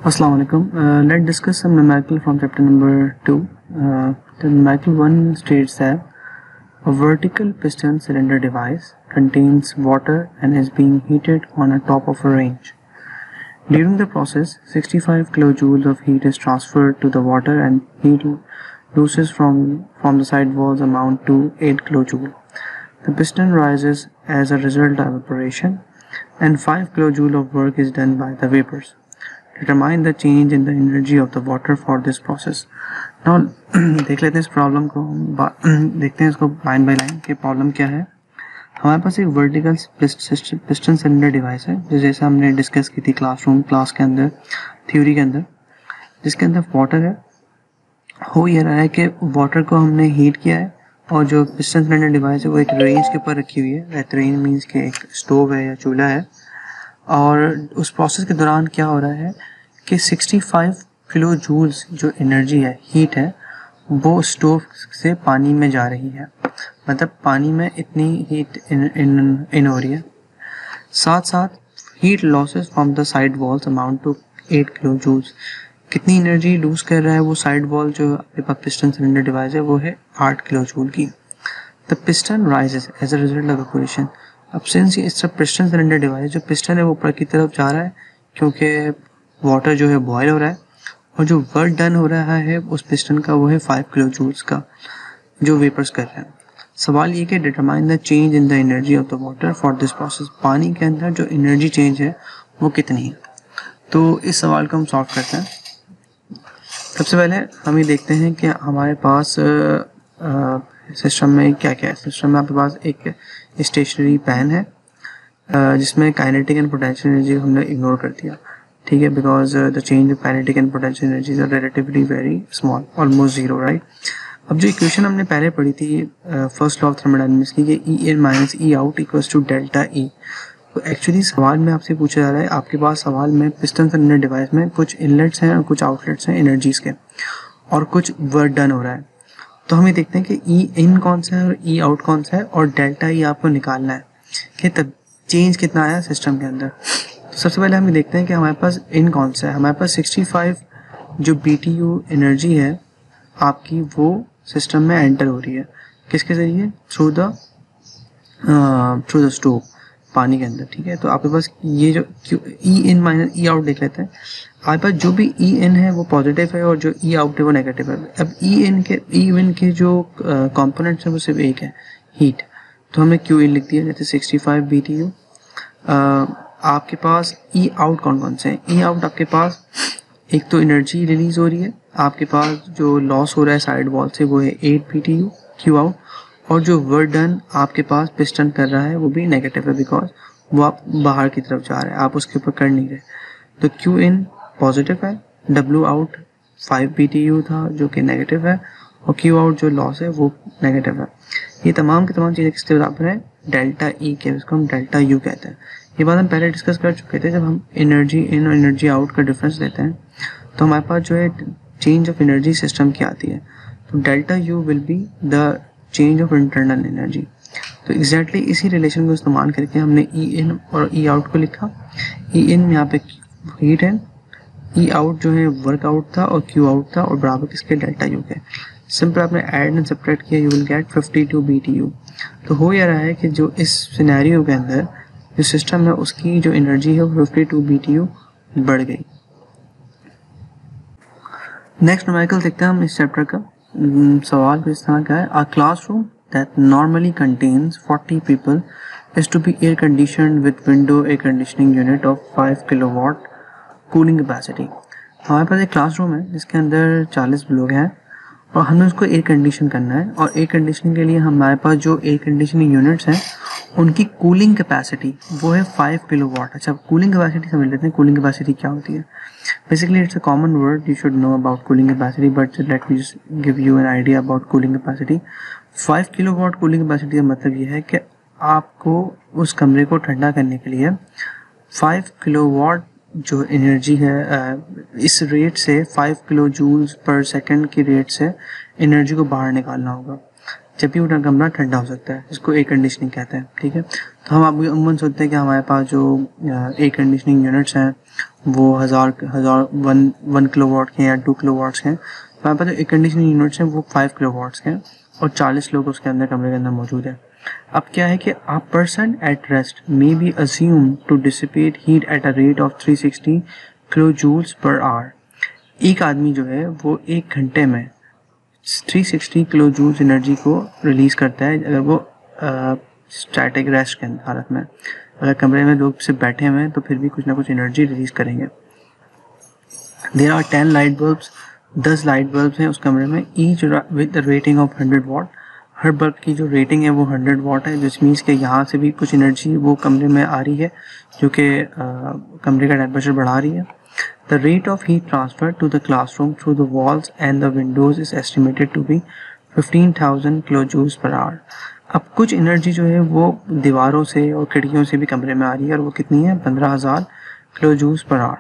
Assalamu alaikum. Let's discuss some numerical from chapter number 2. The numerical 1 states that a vertical piston cylinder device contains water and is being heated on the top of a range. During the process, 65 kilojoules of heat is transferred to the water and heat losses from the side walls amount to 8 kilojoules. The piston rises as a result of evaporation and 5 kilojoules of work is done by the vapors. Determine the change in the energy of the water for this process. Now देख लेते हैं इस problem को, देखते हैं इसको line by line कि problem क्या है। हमारे पास एक वर्टिकल पिस्टन सिलेंडर डिवाइस है जैसे हमने डिस्कस की थी क्लास के अंदर, थ्योरी के अंदर, जिसके अंदर वाटर है। हो ये रहा है कि वाटर को हमने हीट किया है और जो पिस्टन सिलेंडर डिवाइस है वो एक रेंज के ऊपर रखी हुई है। रेंज मीन्स के एक स्टोव है या चूल्हा है, और उस प्रोसेस के दौरान क्या हो रहा है कि 65 किलो जूल्स जो एनर्जी है, हीट है, वो स्टोव से पानी में जा रही है। मतलब पानी में इतनी हीट इन हो रही है। साथ साथ heat losses from the side walls amount to 8 kilo joules. कितनी एनर्जी लूज कर रहा है वो साइड वॉल जो आपके पास पिस्टन सिलेंडर डिवाइस है वो है 8 किलो जूल की। The piston rises as a result of evaporation. अब since it's a piston cylinder device, जो पिस्टन है वो ऊपर की तरफ जा रहा है क्योंकि वाटर जो है बॉयल हो रहा है, और जो वर्क डन हो रहा है उस पिस्टन का वो है 5 किलो जूल्स का, जो वेपर्स कर रहे हैं। सवाल ये कि determine the change in the energy of the water for this process. पानी के अंदर जो एनर्जी चेंज है वो कितनी है। तो इस सवाल को हम सॉल्व करते हैं। सबसे पहले हम ये देखते हैं कि हमारे पास सिस्टम में क्या क्या है। सिस्टम में आपके पास एक स्टेशनरी पैन है जिसमें काइनेटिक एंड पोटेंशियल एनर्जी हमने इग्नोर कर दिया, ठीक है, because the change of kinetic and potential energies are relatively very small, almost zero, right. अब जो इक्वेशन हमने पहले पढ़ी थी फर्स्ट लॉ ऑफ थर्मोडायनामिक्स की, E in minus E out equals to delta E. तो एक्चुअली सवाल में आपसे पूछा जा रहा है, आपके पास सवाल में पिस्टन सिलेंडर डिवाइस में कुछ इनलेट्स हैं और कुछ आउटलेट्स हैं एनर्जीज के, और कुछ वर्क डन हो रहा है। तो हम ये देखते हैं कि ई इन कौन सा है और ई आउट कौन सा है, और डेल्टा ई आपको निकालना है कि तब चेंज कितना आया सिस्टम के अंदर। तो सबसे पहले हम ये देखते हैं कि हमारे पास इन कौन सा है। हमारे पास 65 जो BTU एनर्जी है आपकी, वो सिस्टम में एंटर हो रही है किसके ज़रिए, थ्रू द स्टोव, पानी के अंदर, ठीक है। तो आपके पास ये जो ई इन माइनस ई आउट देख लेते हैं। आपके पास जो भी ई इन है वो पॉजिटिव है और जो ई आउट है वो नेगेटिव है। अब ई इन के जो कंपोनेंट्स हैं वो सिर्फ एक है, हीट। तो हमने क्यू इन लिख दिया, जैसे 65 BTU। आपके पास ई आउट कौन कौन से हैं। ई आउट आपके पास एक तो एनर्जी रिलीज हो रही है, आपके पास जो लॉस हो रहा है साइड वॉल से वो है 8 BTU क्यू आउट, और जो वर्क डन आपके पास पिस्टन कर रहा है वो भी नेगेटिव है, बिकॉज वो आप बाहर की तरफ जा रहे हैं, आप उसके ऊपर कर नहीं रहे। तो क्यू इन पॉजिटिव है, डब्ल्यू आउट 5 BTU था जो कि नेगेटिव है, और क्यू आउट जो लॉस है वो नेगेटिव है। ये तमाम की तमाम चीज़ें किसके बराबर है, डेल्टा ई के, इसको हम डेल्टा यू कहते हैं। ये बात हम पहले डिस्कस कर चुके थे जब हम एनर्जी इन और एनर्जी आउट का डिफरेंस लेते हैं, तो हमारे पास जो है चेंज ऑफ एनर्जी सिस्टम की आती है। तो delta U will be the change of internal energy. तो एग्जैक्टली इसी रिलेशन को इस्तेमाल करके हमने ई इन और ई आउट को लिखा। ई इन यहाँ पे हीट है, ई आउट जो है वर्क आउट था और क्यू आउट था, और बराबर किसके, डेल्टा यू के। सिंपल आपने ऐड एंड सब्ट्रैक्ट किया, यू विल गेट 52 BTU। तो हो यह रहा है कि जो इस सिनेरियो के अंदर जो सिस्टम है उसकी जो एनर्जी है वो 52 BTU बढ़ गई। नेक्स्ट न्यूमेरिकल देखते हैं हम इस चैप्टर का। सवाल इस तरह का है, a classroom that normally contains 40 people is to be air conditioned with window air conditioning unit of 5 kilowatt cooling capacity. हमारे पास एक क्लासरूम है जिसके अंदर 40 लोग हैं और हमें उसको एयर कंडीशन करना है, और एयर कंडीशनिंग के लिए हमारे पास जो एयर कंडीशनिंग यूनिट्स हैं उनकी कूलिंग कैपेसिटी वो है 5 किलोवाट। अच्छा, कूलिंग कैपेसिटी समझ लेते हैं, कूलिंग कैपेसिटी क्या होती है। Basically, it's a common word. You should know about cooling capacity, but let me just give you an idea about cooling capacity. 5 kilowatt cooling capacity का मतलब ये है कि आपको उस कमरे को ठंडा करने के लिए 5 किलोवाट जो एनर्जी है, इस रेट से 5 किलो जूल्स पर सेकंड की रेट से एनर्जी को बाहर निकालना होगा, जब भी वो कमरा ठंडा हो सकता है। इसको एयर कंडीशनिंग कहते हैं, ठीक है। तो हम अभी अमूमन सोचते हैं कि हमारे पास जो एयर कंडीशनिंग यूनिट्स हैं वो वन किलोवाट के या 2 किलोवाट्स के हैं। हमारे पास जो एयर कंडीशनिंग यूनिट्स हैं वो 5 किलोवाट्स के हैं और 40 लोग उसके अंदर कमरे के अंदर मौजूद है। अब क्या है कि a person at rest may be assumed to dissipate heat at a rate of 360 kilo joules per hour. एक आदमी जो है वो 1 घंटे में 360 किलो जूल्स एनर्जी को रिलीज करता है अगर वो स्टैटिक रेस्ट के हालत में। अगर कमरे में लोग सिर्फ बैठे हुए हैं तो फिर भी कुछ ना कुछ एनर्जी रिलीज करेंगे। There are 10 light bulbs, 10 light bulbs हैं उस कमरे में, each with rating of 100 watt. हर बल्ब की जो रेटिंग है वो 100 वाट है, जिस मीन्स के यहाँ से भी कुछ एनर्जी वो कमरे में आ रही है जो कि कमरे का टेम्परेचर बढ़ा रही है। The rate of heat transfer to the classroom through the walls and the windows is estimated to be 15,000 kilojoules per hour. अब कुछ एनर्जी जो है वो दीवारों से और खिड़कियों से भी कमरे में आ रही है और वो कितनी है 15,000 kilojoules per hour.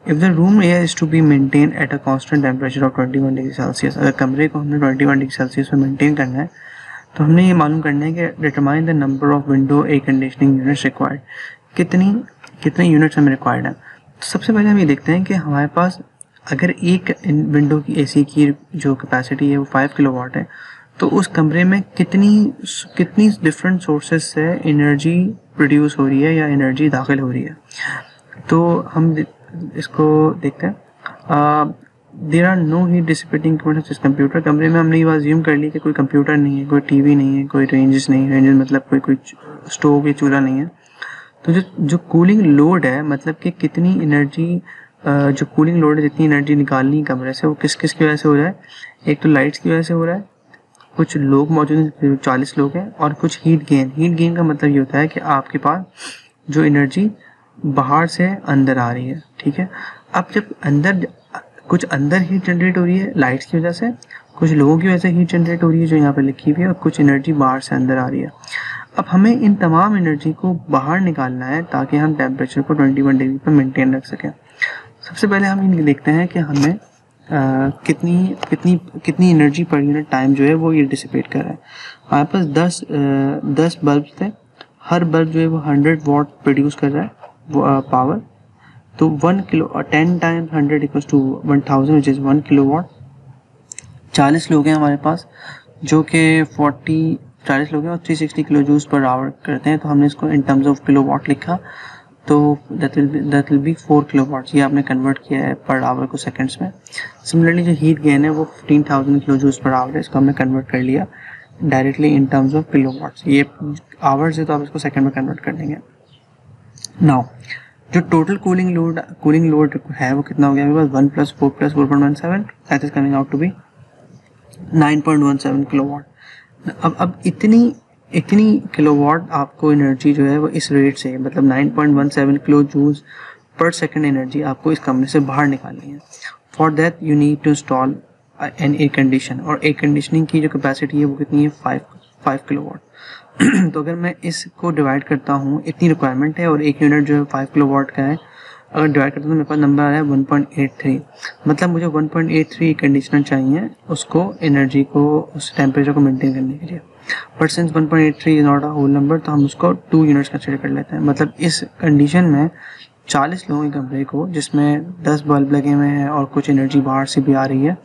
If the room air is to be maintained at a constant temperature of 21 degree Celsius, अगर कमरे को हमने 21 डिग्री सेल्सियस में मेंटेन करना है तो हमने ये मालूम करना है कि determine the number of window air conditioning units required, कितने यूनिट्स हमें रिक्वायर्ड है। तो सबसे पहले हम ये देखते हैं कि हमारे पास अगर एक विंडो की एसी की जो कैपेसिटी है वो 5 किलोवाट है तो उस कमरे में कितनी डिफरेंट सोर्सेस से एनर्जी प्रोड्यूस हो रही है या एनर्जी दाखिल हो रही है। तो हम इसको देखते हैं। There are no heat dissipating equipments इस कंप्यूटर। कमरे में हमने ये बात अज्यूम कर ली कि कोई कंप्यूटर नहीं है, कोई टीवी नहीं है, कोई रेंजेस नहीं है, रेंजेस मतलब कोई स्टोव या चूल्हा नहीं है। तो जो कूलिंग लोड है मतलब कि कितनी एनर्जी जो कूलिंग लोड है जितनी एनर्जी निकालनी है कमरे से वो किस किस की वजह से हो रहा है। एक तो लाइट्स की वजह से हो रहा है, कुछ लोग मौजूद हैं 40 लोग हैं, और कुछ हीट गेन का मतलब ये होता है कि आपके पास जो एनर्जी बाहर से अंदर आ रही है। ठीक है, अब जब कुछ अंदर हीट जनरेट हो रही है लाइट्स की वजह से, कुछ लोगों की वजह से हीट जनरेट हो रही है जो यहाँ पे लिखी हुई है, और कुछ एनर्जी बाहर से अंदर आ रही है। अब हमें इन तमाम एनर्जी को बाहर निकालना है ताकि हम टेम्परेचर को 21 डिग्री पर मेंटेन रख सकें। सबसे पहले हम ये देखते हैं कि हमें कितनी एनर्जी पर यूनिट टाइम जो है वो ये डिसिपेट कर रहा है। हमारे पास 10 बल्ब थे, हर बल्ब जो है वो 100 वाट प्रोड्यूस कर रहा है वो पावर। तो 1 kilo 10 times 100 equals to 1000 which is 1 kilo watt. 40 लोग हैं हमारे पास जो कि 40 लोग हैं और 360 किलो जूल्स पर आवर करते हैं, तो हमने इसको in terms of kilo watt लिखा, तो that will be 4 kilo watts. ये आपने कन्वर्ट किया है पर आवर को सेकंड्स में। सिमिलरली जो हीट गेन है वो 15,000 किलो जूल्स पर आवर है, इसको हमने कन्वर्ट कर लिया directly in terms of kilo watts. ये आवर्स है तो आप इसको सेकंड में कन्वर्ट कर देंगे। नाउ जो टोटल कूलिंग लोड है वो कितना हो गया मेरे पास 1 + 4 + 4.17 that is coming out to be 9.17 kilowatt. अब इतनी किलोवाट आपको एनर्जी जो है वो इस रेट से मतलब 9.17 kilo joules per second energy आपको इस कमरे से बाहर निकालनी है। For that you need to install an air condition, और एयर कंडीशनिंग की जो कैपेसिटी है वो कितनी है 5 किलोवाट। तो अगर मैं इसको डिवाइड करता हूँ, इतनी रिक्वायरमेंट है और एक यूनिट जो है 5 किलोवाट का है, अगर डिवाइड करता हूँ तो मेरे पास नंबर आ रहा है 1.83। मतलब मुझे 1.83 कंडीशनर चाहिए उसको एनर्जी को उस टेम्परेचर को मेंटेन करने के लिए। But since 1.83 is not a whole number तो हम उसको 2 यूनिट्स कंसिडर कर लेते हैं। मतलब इस कंडीशन में 40 लोगों के कमरे को जिसमें 10 बल्ब लगे हुए हैं और कुछ एनर्जी बाहर से भी आ रही है,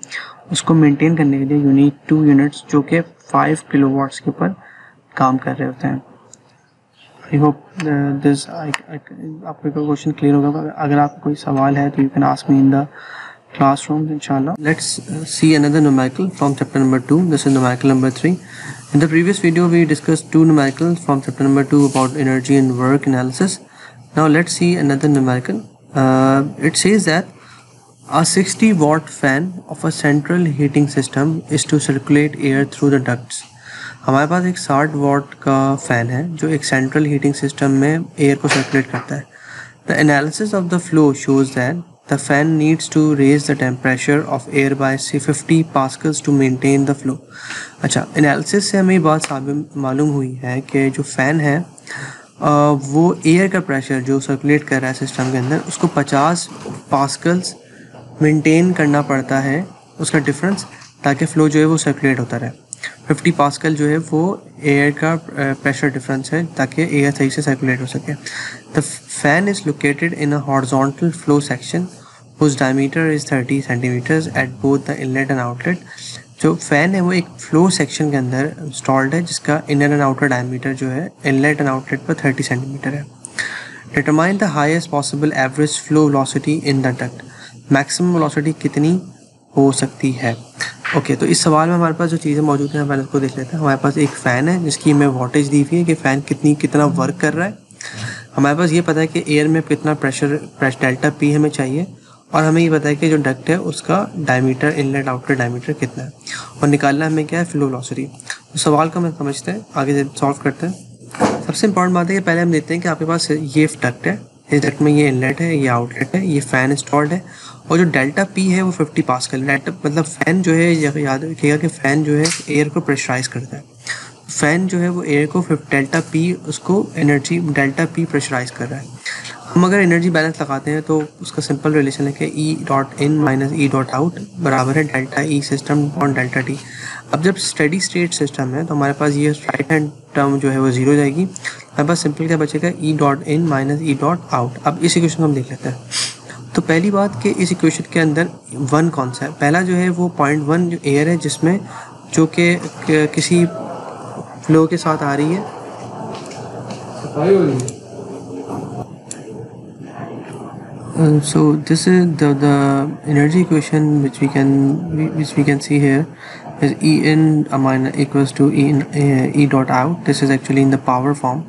उसको मेंटेन करने के लिए यू नीड 2 यूनिट्स जो कि 5 किलोवाट्स के ऊपर काम कर रहे होते हैं। आई होप दिस आपको क्वेश्चन क्लियर होगा। अगर आपको कोई सवाल है तो you can ask me in the classrooms inshallah. Let's see another numerical from chapter number 2. This is numerical number 3. In the previous video we discussed 2 numericals from chapter number 2 about energy and work analysis. Now let's see another numerical. It says that a 60 watt fan of a central heating system is to circulate air through the ducts. हमारे पास एक 60 वाट का fan है जो एक central heating system में air को circulate करता है। The analysis of the flow shows that the fan needs to raise the temperature of air by say 50 pascals to maintain the flow. अच्छा, एनालिसिस से हमें ये बात मालूम हुई है कि जो फ़ैन है वो एयर का प्रेशर जो सर्कुलेट कर रहा है सिस्टम के अंदर उसको 50 पास्कल्स मेंटेन करना पड़ता है उसका डिफरेंस, ताकि फ़्लो जो है वो सर्कुलेट होता रहे। 50 पास्कल जो है वो एयर का प्रेशर डिफरेंस है ताकि एयर सही से सर्कुलेट हो सके। The fan is located in a horizontal flow section whose diameter is 30 centimeters at both the inlet and outlet। जो फैन है वो एक फ्लो सेक्शन के अंदर इंस्टॉल्ड है जिसका इनर एंड आउटर डायमीटर जो है इनलेट एंड आउटलेट पर 30 सेंटीमीटर है। Determine the highest possible average flow velocity in the duct, maximum velocity कितनी हो सकती है। ओके तो इस सवाल में हमारे पास जो चीज़ें मौजूद हैं पहले उसको देख लेते हैं। हमारे पास एक फ़ैन है जिसकी हमें वोल्टेज दी हुई है कि फ़ैन कितना वर्क कर रहा है। हमारे पास ये पता है कि एयर में कितना प्रेशर डेल्टा पी हमें चाहिए, और हमें ये पता है कि जो डक्ट है उसका डायमीटर इनलेट आउटलेट डायमीटर कितना है, और निकालना हमें क्या है फ्लो वेलोसिटी। तो सवाल को हम समझते हैं, आगे सॉल्व करते हैं। सबसे इंपॉर्टेंट बात है कि पहले हम देखते हैं कि आपके पास ये डक्ट है, इस डक्ट में ये इनलेट है, ये आउटलेट है, ये फ़ैन इंस्टॉल्ड है, और जो डेल्टा पी है वो 50 पास्कल। डेल्टा मतलब फ़ैन जो है, याद रखिएगा कि फ़ैन जो है एयर को प्रेशराइज करता है। फ़ैन जो है वो एयर को डेल्टा पी उसको एनर्जी डेल्टा पी प्रेशराइज कर रहा है। हम अगर एनर्जी बैलेंस लगाते हैं तो उसका सिंपल रिलेशन है कि E dot in minus E dot out बराबर है delta E system on delta T. अब जब स्टेडी स्टेट सिस्टम है तो हमारे पास ये राइट हैंड टर्म जो है वो जीरो जाएगी, हमारे पास सिंपल क्या बचेगा E dot in minus E dot out. अब इस इक्वेशन को हम देख लेते हैं। तो पहली बात कि इस इक्वेशन के अंदर वन कौन सा है, पहला जो है वो 0.1 जो एयर है जिसमें जो कि किसी फ्लो के साथ आ रही है। So this is the energy equation which we can see here is E in a minus equals to E in E dot out. This is actually in the power form.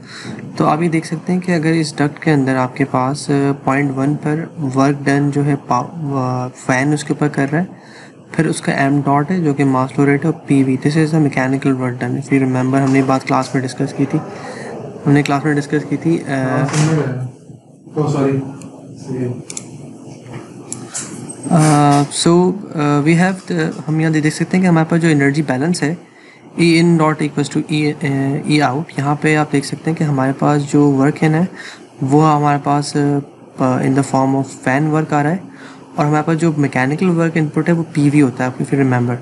तो आप ये देख सकते हैं कि अगर इस डक्ट के अंदर आपके पास 0.1 पर वर्क डन जो है फैन उसके ऊपर कर रहा है, फिर उसका एम डॉट है जो कि मास फ्लो रेट है, और P V this is a mechanical work done. If you remember हमने बात क्लास में डिस्कस की थी, वी हैव हम यहाँ देख सकते हैं कि हमारे पास जो एनर्जी बैलेंस है E in dot equals to E out. यहाँ पे आप देख सकते हैं कि हमारे पास जो वर्क है ना वो हमारे पास in the form of fan work आ रहा है, और हमारे पास जो मैकेनिकल वर्क इनपुट है वो पी वी होता है, आपको फिर रिमेंबर।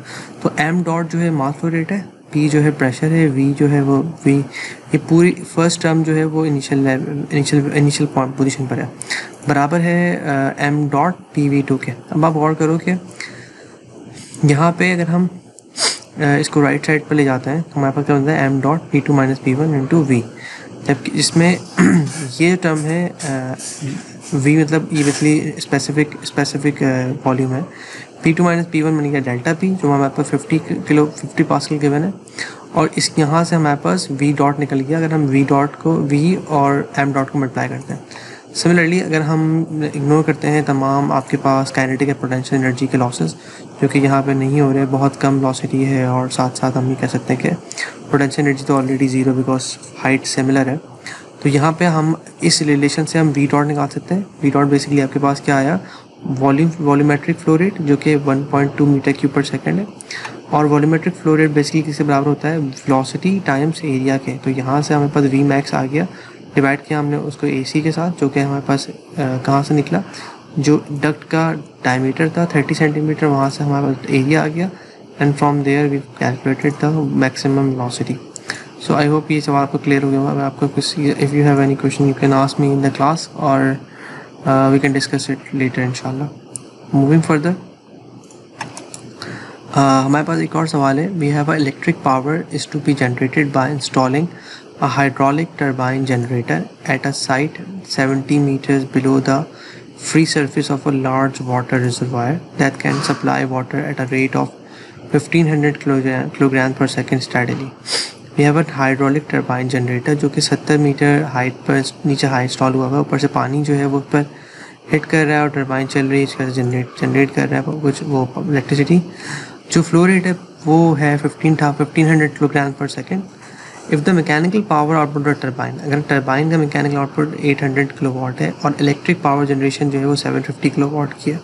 तो एम डॉट जो है मास फ्लो रेट है, पी जो है प्रेशर है, वी जो है वो वी, ये पूरी फर्स्ट टर्म जो है वो इनिशियल पोजीशन पर है, बराबर है M dot P V two के। अब आप गौर करो कि यहाँ पे अगर हम इसको राइट साइड पर ले जाते हैं तो हमारे पास क्या बनता है M dot P two minus P one into V, जबकि इसमें ये टर्म है वी मतलब ये बेसिकली स्पेसिफिक वॉल्यूम है। P two minus P one बन गया डेल्टा पी जो हमारे पास 50 पास्कल गिवन है, और इस यहाँ से हमारे पास वी डॉट निकल गया अगर हम वी डॉट को वी और एम डॉट को मल्टीप्लाई करते हैं। सिमिलरली अगर हम इग्नोर करते हैं तमाम आपके पास काइनेटिक या पोटेंशियल एनर्जी के लॉसेस जो कि यहाँ पे नहीं हो रहे, बहुत कम वेलोसिटी है, और साथ साथ हम ये कह सकते हैं कि पोटेंशियल एनर्जी तो already zero because height similar है। तो यहाँ पे हम इस रिलेशन से हम वी डॉट निकाल सकते हैं। वी डॉट बेसिकली आपके पास क्या आया, वॉल्यूमेट्रिक फ्लो रेट जो कि 1.2 मीटर क्यूब पर सेकेंड है, और वॉल्यूमेट्रिक फ्लो रेट बेसिकली किससे बराबर होता है वेलोसिटी टाइम्स एरिया के। तो यहाँ से हमारे पास वी मैक्स आ गया, डिवाइड किया हमने उसको ए सी के साथ जो कि हमारे पास कहाँ से निकला, जो डक्ट का डायमीटर था 30 सेंटीमीटर, वहाँ से हमारे पास एरिया आ गया, and from there we calculated the maximum velocity. So I hope ये सवाल आपको क्लियर हो गया होगा। अगर आपको कुछ if you have any question you can ask me in the class, और we can discuss it later inshallah. Moving further, हमारे पास एक और सवाल है। We have a electric power is to be generated by installing a hydraulic turbine generator at a site 70 meters below the free surface of a large water reservoir that can supply water at a rate of 1500 kilograms per second steadily. We have a hydraulic turbine generator जो कि 70 metre height पर नीचे high install हुआ है, ऊपर से पानी जो है वो पर हिट कर रहा है और टर्बाइन चल रही है, इसका जनरेट कर रहा है कुछ वो इलेक्ट्रिसिटी। जो फ्लो रेट है वो है 1500 किलोग्राम पर second. If the mechanical power output of turbine, अगर टर्बाइन का मैकेनिकल आउटपुट 800 किलोवाट है और इलेक्ट्रिक पावर जनरेशन जो है वो 750 किलोवाट की है।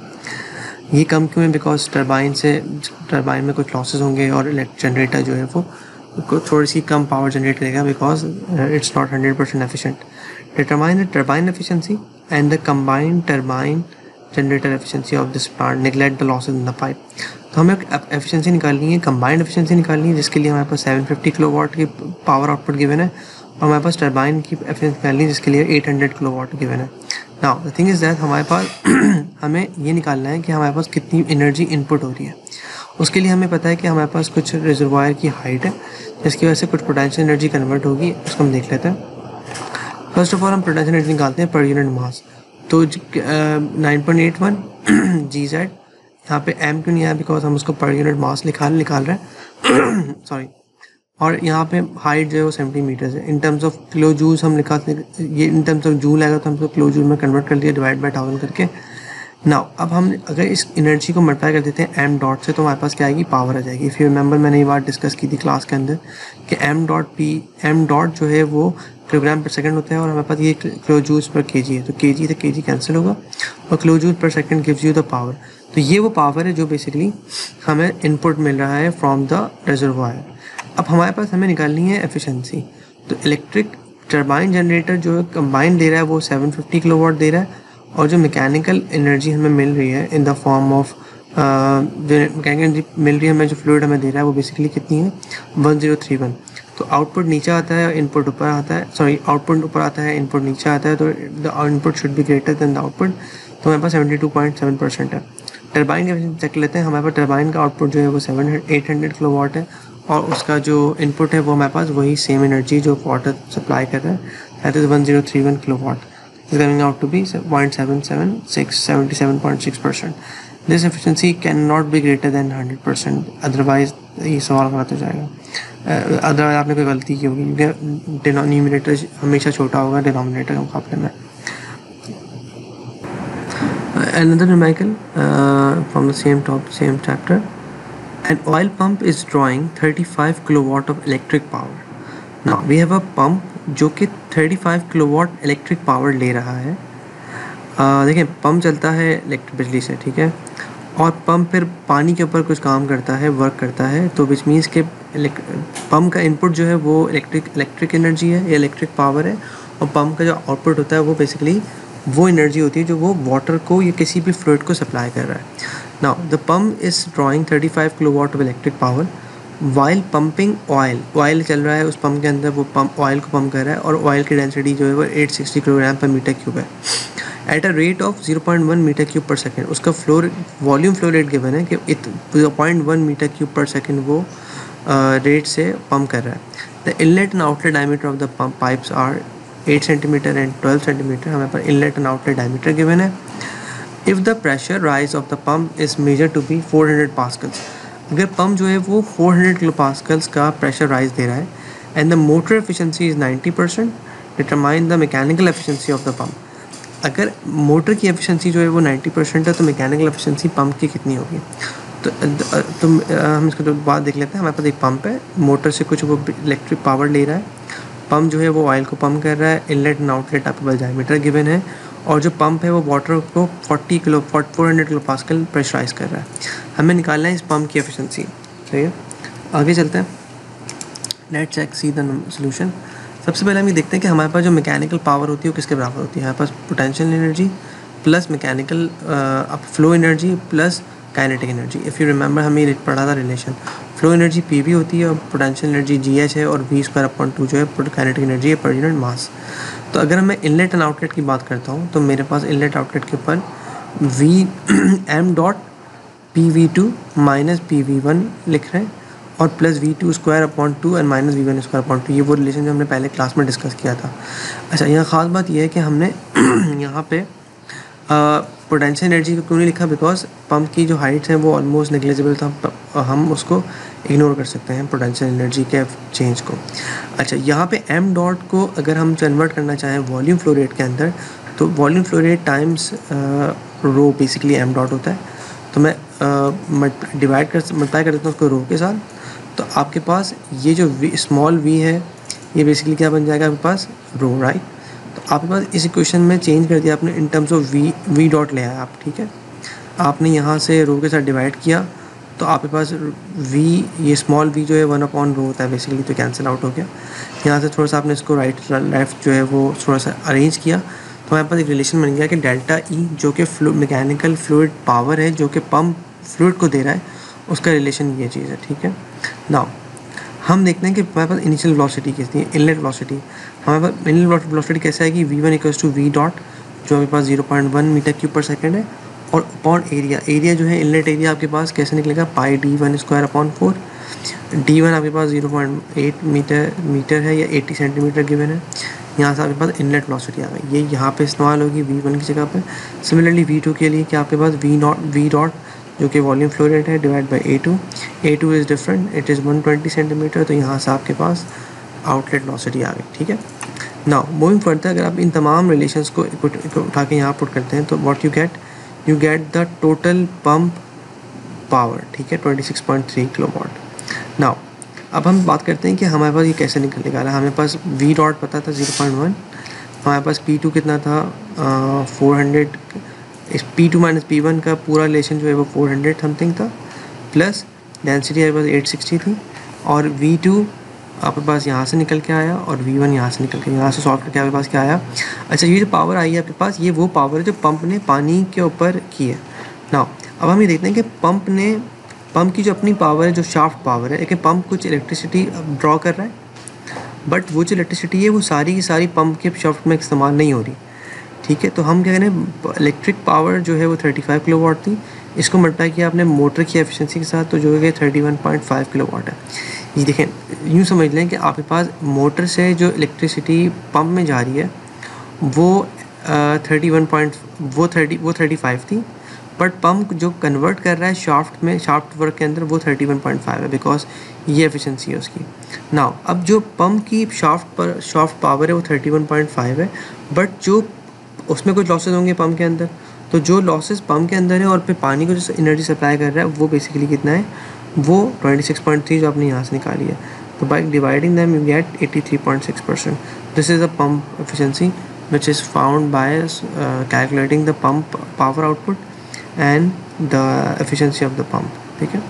ये कम क्यों है, बिकॉज टर्बाइन में कुछ लॉसेस होंगे और जनरेटर जो है वो थोड़ी सी कम पावर जनरेट करेगा because it's not 100% efficient. Determine the turbine efficiency and the combined turbine generator efficiency of this plant, neglect the losses in the pipe. तो हमें एफिशिएंसी निकालनी है, कंबाइंड एफिशिएंसी निकालनी है, जिसके लिए हमारे पास 750 किलोवाट की पावर आउटपुट गिवन है, और हमारे पास टरबाइन की एफिशिएंसी निकालनी है जिसके लिए 800 किलोवाट गिवन है। Now the thing is that हमारे पास हमें ये निकालना है कि हमारे पास कितनी एनर्जी इनपुट हो रही है। उसके लिए हमें पता है कि हमारे पास कुछ रिजर्वायर की हाइट है जिसकी वजह से कुछ पोटेंशियल एनर्जी कन्वर्ट होगी, उसको हम देख लेते हैं। फर्स्ट ऑफ ऑल हम पोटेंशियल एनर्जी निकालते हैं पर यूनिट मास। तो 9.81 GZ, यहाँ पे m क्यों नहीं आया, बिकॉज हम उसको पर यूनिट मास निकाल रहे हैं सॉरी। और यहाँ पे हाइट जो है वो 70 मीटर्स है। In terms of kilo joules हम निकालते हैं, ये इन टर्म्स ऑफ जूल आएगा तो हम उसको किलो जूल में कन्वर्ट कर दिया डिवाइड बाय 1000 करके। नाउ अब हम अगर इस एनर्जी को मल्टीप्लाई कर देते हैं m डॉट से तो हमारे पास क्या आएगी, पावर आ जाएगी। इफ़ यू रिमेंबर मैंने ये बात डिस्कस की थी क्लास के अंदर कि m डॉट जो है वो किलोग्राम पर सेकंड होता है, और हमारे पास ये किलो जूल्स पर केजी है, तो केजी से केजी कैंसिल होगा और किलो जूल पर second gives you the power. तो ये वो पावर है जो बेसिकली हमें इनपुट मिल रहा है फ्रॉम द रिजर्वायर। अब हमारे पास हमें निकालनी है एफिशिएंसी। तो इलेक्ट्रिक टरबाइन जनरेटर जो कंबाइन दे रहा है वो 750 किलोवाट दे रहा है, और जो मैकेनिकल एनर्जी हमें मिल रही है इन द फॉर्म ऑफ जो मैकेनिकल एनर्जी मिल रही है हमें, जो फ्लूइड हमें दे रहा है वो बेसिकली कितनी है, 1031। तो आउटपुट नीचे आता है, इनपुट ऊपर आता है, सॉरी आउटपुट ऊपर आता है, इनपुट नीचे आता है, तो the input should be greater than the output. तो हमारे पास 72.7% है। टरबाइन का एफिशिएंसी चेक लेते हैं। हमारे पास टरबाइन का आउटपुट जो है वो 800 किलोवाट है, और उसका जो इनपुट है वो हमारे पास वही सेम एनर्जी जो वाटर सप्लाई कर रहा है, that is 1031 kilowatt, is coming out to be 77.6%. This efficiency cannot be greater than 100%, otherwise ये सवाल गलत हो जाएगा। अदरवाइज आपने कोई गलती की होगी, क्योंकि डिनोमिनेटर हमेशा छोटा होगा डिनोमिनेटर के मुकाबले में। Another numerical from the same chapter. An oil pump is drawing 35 kilowatt of electric power. Now we have a pump जो कि 35 किलोवाट इलेक्ट्रिक पावर ले रहा है। देखिए पंप चलता है इलेक्ट्रिक बिजली से, ठीक है, और पंप फिर पानी के ऊपर कुछ काम करता है, वर्क करता है, तो विच मीन्स के पंप का इनपुट जो है वो इलेक्ट्रिक एनर्जी है या इलेक्ट्रिक पावर है, और पंप का जो आउटपुट होता है वो बेसिकली वो एनर्जी होती है जो वो वाटर को या किसी भी फ्लूइड को सप्लाई कर रहा है। Now the pump is drawing 35 kilowatt of electric power while pumping oil चल रहा है उस पंप के अंदर, वो पंप ऑयल को पंप कर रहा है, और ऑयल की डेंसिटी जो है वो 860 किलोग्राम पर मीटर क्यूब है at a rate of 0.1 metre cube per second. उसका वॉल्यूम फ्लो रेट गिवन है कि 0.1 मीटर क्यूब पर सेकेंड वो रेट से पंप कर रहा है। The inlet and outlet diameter of the pump pipes are 8 centimetre and 12 centimetre. हमें पर inlet and outlet diameter given है। If the pressure rise of the pump is measure to be 400 Pascal's, अगर pump जो है वो 400 kilo Pascal's का pressure rise दे रहा है, and the motor efficiency is 90%, determine the mechanical efficiency of the pump. अगर motor की एफिशिएंसी जो है वो 90% है तो मैकेनिकल एफिशिएंसी पंप की कितनी होगी। तो हम इसको तो बात देख लेते हैं। हमारे पास एक पंप है, मोटर से कुछ वो इलेक्ट्रिक पावर ले रहा है, पंप जो है वो ऑयल को पंप कर रहा है, इनलेट एंड आउटलेट आपके पास डायमीटर गिवन है, और जो पंप है वो वाटर को 400 किलो पास्कल प्रेशराइज कर रहा है। हमें निकालना है इस पंप की एफिशिएंसी, ठीक है। आगे चलते हैं, let's check see the solution. सबसे पहले हम ये देखते हैं कि हमारे पास जो मैकेनिकल पावर होती है वो किसके बराबर होती है। हमारे पास potential energy plus mechanical flow energy plus kinetic energy. If you remember हमें ये पढ़ा था रिलेशन, फ्लो एनर्जी PV होती है और पोटेंशियल एनर्जी GH है, और V²/2 जो है काइनेटिक एनर्जी है पर यूनिट मास। तो अगर मैं इनलेट एंड आउटलेट की बात करता हूँ तो मेरे पास इनलेट आउटलेट के ऊपर m dot PV2 minus PV1 लिख रहे हैं, और plus V2²/2 and minus V1²/2। ये वो रिलेशन जो हमने पहले क्लास में डिस्कस किया था। अच्छा, यहाँ ख़ास बात यह है कि हमने यहाँ पे पोटेंशियल एनर्जी को क्यों नहीं लिखा, बिकॉज पंप की जो हाइट्स हैं वो ऑलमोस्ट नेग्लिजिबल था, हम उसको इग्नोर कर सकते हैं पोटेंशियल एनर्जी के चेंज को। अच्छा, यहाँ पे m डॉट को अगर हम कन्वर्ट करना चाहें वॉल्यूम फ्लो रेट के अंदर, तो volume flow rate times row basically m dot होता है। तो मैं मल्टीप्लाई कर देता हूँ उसको रो के साथ, तो आपके पास ये जो स्मॉल v है ये बेसिकली क्या बन जाएगा आपके पास, रो, राइट। तो आपके पास इस इक्वेशन में चेंज कर दिया आपने, इन टर्म्स ऑफ v डॉट ले आया आप, ठीक है। आपने यहाँ से रो के साथ डिवाइड किया तो आपके पास v, ये स्मॉल v जो है 1/रो होता है बेसिकली, तो कैंसिल आउट हो गया। यहाँ से थोड़ा सा आपने इसको राइट लेफ्ट जो है वो थोड़ा सा अरेंज किया, तो हमारे पास एक रिलेशन बन गया कि डेल्टा E जो कि मैकेनिकल फ्लूइड पावर है जो कि पंप फ्लूइड को दे रहा है, उसका रिलेशन ये चीज़ है, ठीक है। नाउ हम देखते हैं कि हमारे पास इनिशियल वेलोसिटी कितनी है, इनलेट वेलोसिटी। हमारे पास इनलेट वेलोसिटी कैसा है कि v1 equals to v dot, जो आपके पास 0.1 मीटर क्यूब पर सेकेंड है, और अपॉन एरिया जो है इनलेट एरिया आपके पास कैसे निकलेगा, पाई d1 स्क्वायर अपॉन 4। d1 आपके पास 0.8 मीटर है या 80 सेंटीमीटर गिवन है। यहाँ से आपके पास इनलेट वेलोसिटी आ गई, ये यहाँ पे इस्तेमाल होगी v1 की जगह पे। सिमिलरली v2 के लिए क्या आपके पास v डॉट जो कि वॉल्यूम फ्लो रेट है divide by A2 is different, it is 120 centimetre, तो यहाँ से आपके पास आउटलेट वेलोसिटी आ गई, ठीक है। नाउ मूविंग फर्दर, अगर आप इन तमाम रिलेशंस को उठा के यहाँ पुट करते हैं तो what you get the total pump power, ठीक है, 26.3 किलोवाट। नाउ अब हम बात करते हैं कि हमारे पास ये कैसे निकलेगा। हमारे पास v डॉट पता था 0.1, हमारे पास P2 कितना था 400, इस P2 माइनस P1 का पूरा रिलेशन जो है वो 400 समथिंग था, प्लस डेंसिटी आपके पास 860 थी, और V2 आपके पास यहाँ से निकल के आया और V1 यहाँ से निकल के, यहाँ से सॉल्व करके आपके पास क्या आया। अच्छा, ये जो पावर आई है आपके पास, ये वो पावर है जो पंप ने पानी के ऊपर की है। नाउ अब हम ये देखते हैं कि पंप की जो अपनी पावर है, जो शाफ्ट पावर है, एक पंप कुछ इलेक्ट्रिसिटी ड्रॉ कर रहा है, बट वो जो इलेक्ट्रिसिटी है वो सारी की सारी पंप के शाफ्ट में इस्तेमाल नहीं हो रही, ठीक है। तो हम क्या करें, इलेक्ट्रिक पावर जो है वो 35 किलोवाट थी, इसको मल्टीप्लाई किया आपने मोटर की एफिशिएंसी के साथ, तो जो है 31.5 किलोवाट है। ये देखें, यूँ समझ लें कि आपके पास मोटर से जो इलेक्ट्रिसिटी पंप में जा रही है वो 35 थी, बट पंप जो कन्वर्ट कर रहा है शाफ्ट वर्क के अंदर वो 31.5 है, बिकॉज ये एफिशिएंसी है उसकी। नाउ अब जो पंप की शाफ्ट पावर है वो 31.5 है, बट जो उसमें कुछ लॉसेस होंगे पंप के अंदर, तो जो लॉसेस पंप के अंदर है और फिर पानी को जो एनर्जी सप्लाई कर रहा है वो बेसिकली कितना है, वो 26.3 जो आपने यहाँ से निकाली है। तो by dividing them you get 83.6%। This is a pump efficiency which is found by calculating the pump power output and the efficiency of the pump, ठीक है।